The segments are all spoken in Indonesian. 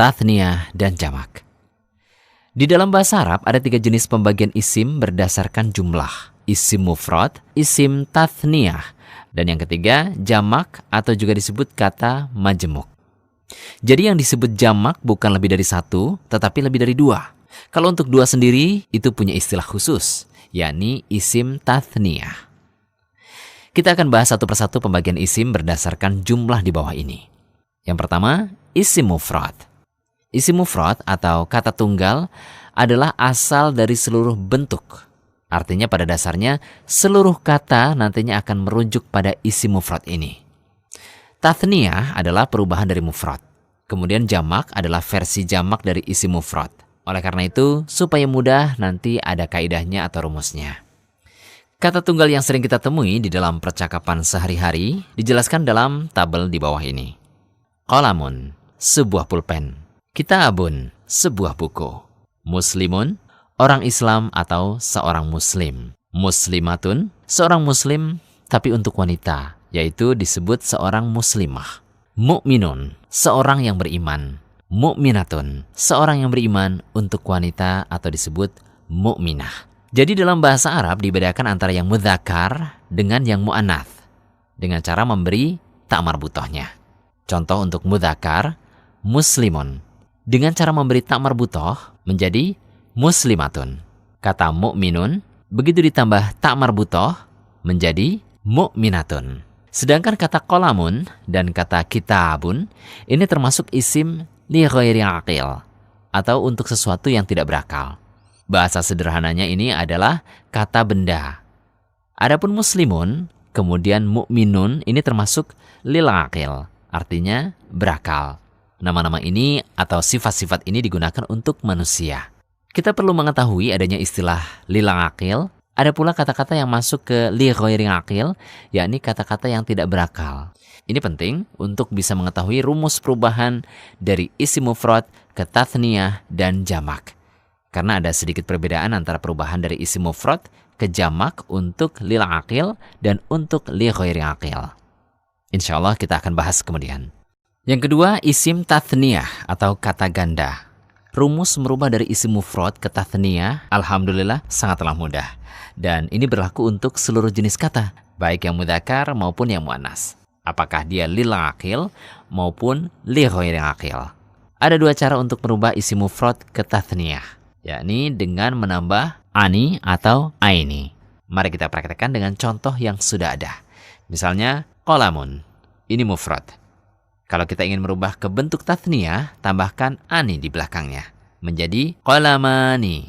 tathniyah, dan jamak. Di dalam bahasa Arab ada 3 jenis pembagian isim berdasarkan jumlah. Isim mufrad, isim tathniyah, dan yang ketiga jamak atau juga disebut kata majmuk. Jadi yang disebut jamak bukan lebih dari 1, tetapi lebih dari 2. Kalau untuk 2 sendiri itu punya istilah khusus, yakni isim tathniyah. Kita akan bahas satu persatu pembagian isim berdasarkan jumlah di bawah ini. Yang pertama, isim mufrad. Isim mufrad atau kata tunggal adalah asal dari seluruh bentuk. Artinya pada dasarnya seluruh kata nantinya akan merujuk pada isim mufrad ini. Tathniyah adalah perubahan dari mufrad. Kemudian jamak adalah versi jamak dari isim mufrad. Oleh karena itu, supaya mudah nanti ada kaidahnya atau rumusnya. Kata tunggal yang sering kita temui di dalam percakapan sehari-hari dijelaskan dalam tabel di bawah ini. Qalamun, sebuah pulpen. Kitabun, sebuah buku. Muslimun, orang Islam atau seorang muslim. Muslimatun, seorang muslim tapi untuk wanita, yaitu disebut seorang muslimah. Mu'minun, seorang yang beriman. Mu'minatun, seorang yang beriman untuk wanita atau disebut mu'minah. Jadi dalam bahasa Arab dibedakan antara yang mudzakkar dengan yang mu'annats dengan cara memberi ta' marbutohnya. Contoh untuk mudzakkar, muslimun. Dengan cara memberi ta' marbutoh menjadi muslimatun. Kata mu'minun, begitu ditambah ta' marbutoh menjadi mu'minatun. Sedangkan kata qalamun dan kata kitabun ini termasuk isim li ghairi aqil atau untuk sesuatu yang tidak berakal. Bahasa sederhananya ini adalah kata benda. Adapun muslimun, kemudian mu'minun ini termasuk lil aqil, artinya berakal. Nama-nama ini atau sifat-sifat ini digunakan untuk manusia. Kita perlu mengetahui adanya istilah lil aqil. Ada pula kata-kata yang masuk ke li ghairi aqil, yakni kata-kata yang tidak berakal. Ini penting untuk bisa mengetahui rumus perubahan dari isim mufrad ke tathniyah dan jamak. Karena ada sedikit perbedaan antara perubahan dari isim mufrad ke jamak untuk lil aqil dan untuk li ghairi aqil. Insyaallah kita akan bahas kemudian. Yang kedua, isim tathniyah atau kata ganda. Rumus merubah dari isim mufrad ke tathniyah, alhamdulillah sangatlah mudah. Dan ini berlaku untuk seluruh jenis kata, baik yang mudzakkar maupun yang muannas. Apakah dia lil aqil maupun li ghairi aqil. Ada 2 cara untuk merubah isim mufrad ke tathniyah, yakni dengan menambah ani atau aini. Mari kita praktekkan dengan contoh yang sudah ada. Misalnya, qalamun. Ini mufrad. Kalau kita ingin merubah ke bentuk tathniyah, tambahkan ani di belakangnya. Menjadi qalamani.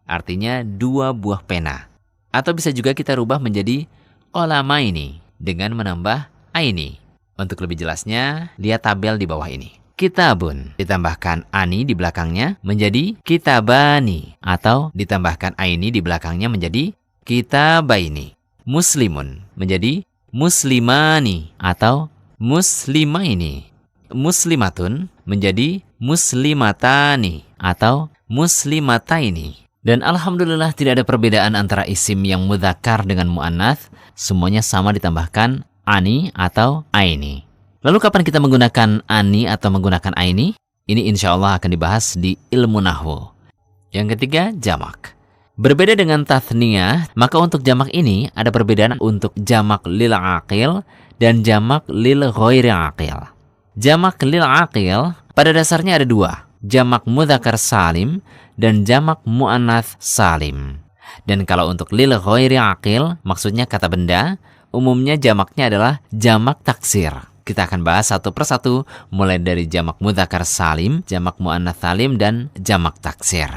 Artinya 2 buah pena. Atau bisa juga kita rubah menjadi qalamaini dengan menambah aini. Untuk lebih jelasnya, lihat tabel di bawah ini. Kitabun, ditambahkan ani di belakangnya menjadi kitabani, atau ditambahkan aini di belakangnya menjadi kitabaini. Muslimun menjadi muslimani atau muslimaini. Muslimatun menjadi muslimatani atau muslimataini. Dan alhamdulillah tidak ada perbedaan antara isim yang mudzakkar dengan muannats, semuanya sama ditambahkan ani atau aini. Lalu kapan kita menggunakan ani atau menggunakan aini? Ini insya Allah akan dibahas di ilmu nahwu. Yang ketiga, jamak. Berbeda dengan tathniyah, maka untuk jamak ini ada perbedaan untuk jamak lil aqil dan jamak lil ghairi aqil. Jamak lil aqil pada dasarnya ada 2, jamak mudzakkar salim dan jamak muannats salim. Dan kalau untuk lil ghairi aqil, maksudnya kata benda, umumnya jamaknya adalah jamak taksir. Kita akan bahas satu persatu, mulai dari jamak mudzakkar salim, jamak muannats salim, dan jamak taksir.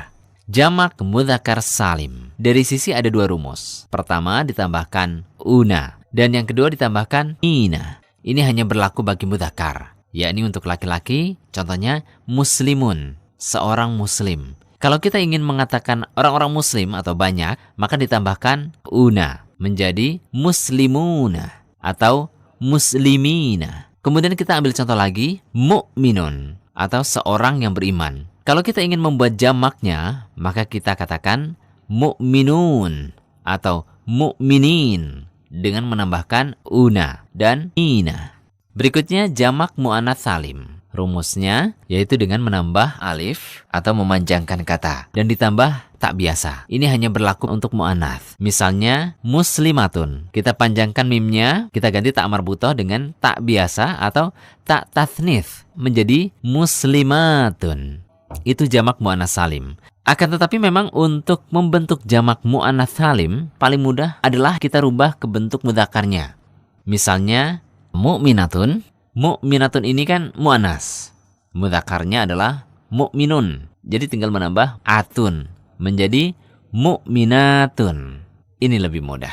Jamak mudzakkar salim. Dari sisi ada 2 rumus. Pertama ditambahkan una, dan yang kedua ditambahkan ina. Ini hanya berlaku bagi mudzakkar, yakni untuk laki-laki, contohnya muslimun, seorang muslim. Kalau kita ingin mengatakan orang-orang muslim atau banyak, maka ditambahkan una, menjadi muslimuna atau muslimina. Kemudian kita ambil contoh lagi, mu'minun atau seorang yang beriman. Kalau kita ingin membuat jamaknya, maka kita katakan mu'minun atau mu'minin dengan menambahkan una dan ina. Berikutnya jamak muannats salim. Rumusnya yaitu dengan menambah alif atau memanjangkan kata dan ditambah tak biasa. Ini hanya berlaku untuk mu'anats. Misalnya muslimatun. Kita panjangkan mimnya, kita ganti tak marbutoh dengan tak biasa atau tak tathnits menjadi muslimatun. Itu jamak mu'anats salim. Akan tetapi memang untuk membentuk jamak mu'anats salim paling mudah adalah kita rubah ke bentuk mudzakarnya. Misalnya mu'minatun. Mu'minatun ini kan mu'annas. Mudzakarnya adalah mu'minun. Jadi tinggal menambah atun menjadi mu'minatun. Ini lebih mudah.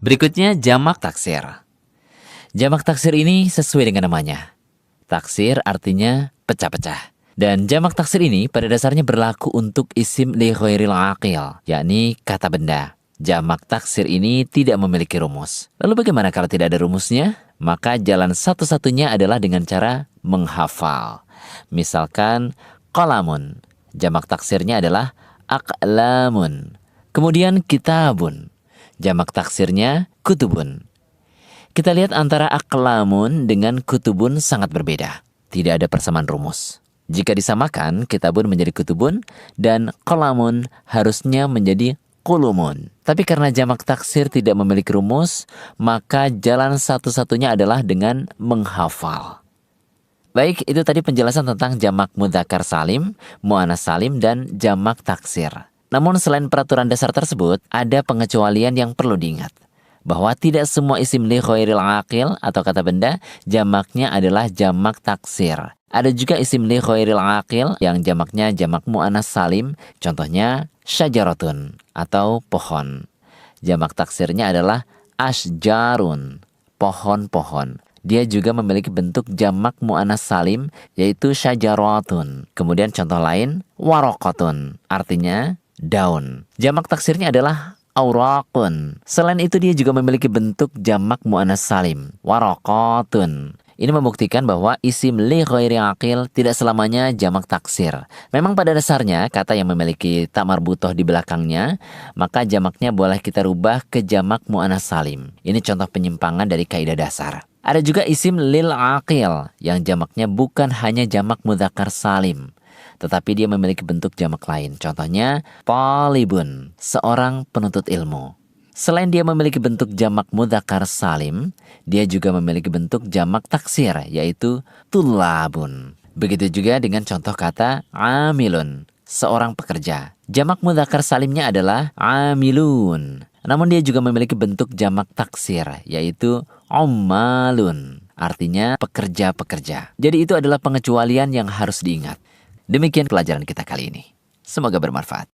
Berikutnya jamak taksir. Jamak taksir ini sesuai dengan namanya. Taksir artinya pecah-pecah. Dan jamak taksir ini pada dasarnya berlaku untuk isim li ghairil aqil, yakni kata benda. Jamak taksir ini tidak memiliki rumus. Lalu bagaimana kalau tidak ada rumusnya? Maka jalan satu-satunya adalah dengan cara menghafal. Misalkan qalamun, jamak taksirnya adalah aqlamun. Kemudian kitabun, jamak taksirnya kutubun. Kita lihat antara aqlamun dengan kutubun sangat berbeda. Tidak ada persamaan rumus. Jika disamakan, kitabun menjadi kutubun dan qalamun harusnya menjadi qulumun. Tapi karena jamak taksir tidak memiliki rumus, maka jalan satu-satunya adalah dengan menghafal. Baik, itu tadi penjelasan tentang jamak mudzakkar salim, mu'anats salim, dan jamak taksir. Namun selain peraturan dasar tersebut, ada pengecualian yang perlu diingat. Bahwa tidak semua isim li ghairil aqil atau kata benda, jamaknya adalah jamak taksir. Ada juga isim li ghairil aqil yang jamaknya jamak mu'anats salim, contohnya syajaratun atau pohon. Jamak taksirnya adalah asjarun, pohon-pohon. Dia juga memiliki bentuk jamak mu'anats salim yaitu syajaratun. Kemudian contoh lain waraqatun, artinya daun. Jamak taksirnya adalah auraqun. Selain itu dia juga memiliki bentuk jamak mu'anats salim, waraqatun. Ini membuktikan bahwa isim li ghairi aqil tidak selamanya jamak taksir. Memang pada dasarnya kata yang memiliki ta marbutoh di belakangnya, maka jamaknya boleh kita rubah ke jamak mu'anats salim. Ini contoh penyimpangan dari kaidah dasar. Ada juga isim lil aqil yang jamaknya bukan hanya jamak mudzakkar salim, tetapi dia memiliki bentuk jamak lain. Contohnya talibun, seorang penuntut ilmu. Selain dia memiliki bentuk jamak mudzakkar salim, dia juga memiliki bentuk jamak taksir, yaitu tullabun. Begitu juga dengan contoh kata amilun, seorang pekerja. Jamak mudzakkar salimnya adalah amilun. Namun dia juga memiliki bentuk jamak taksir, yaitu ummalun, artinya pekerja-pekerja. Jadi itu adalah pengecualian yang harus diingat. Demikian pelajaran kita kali ini. Semoga bermanfaat.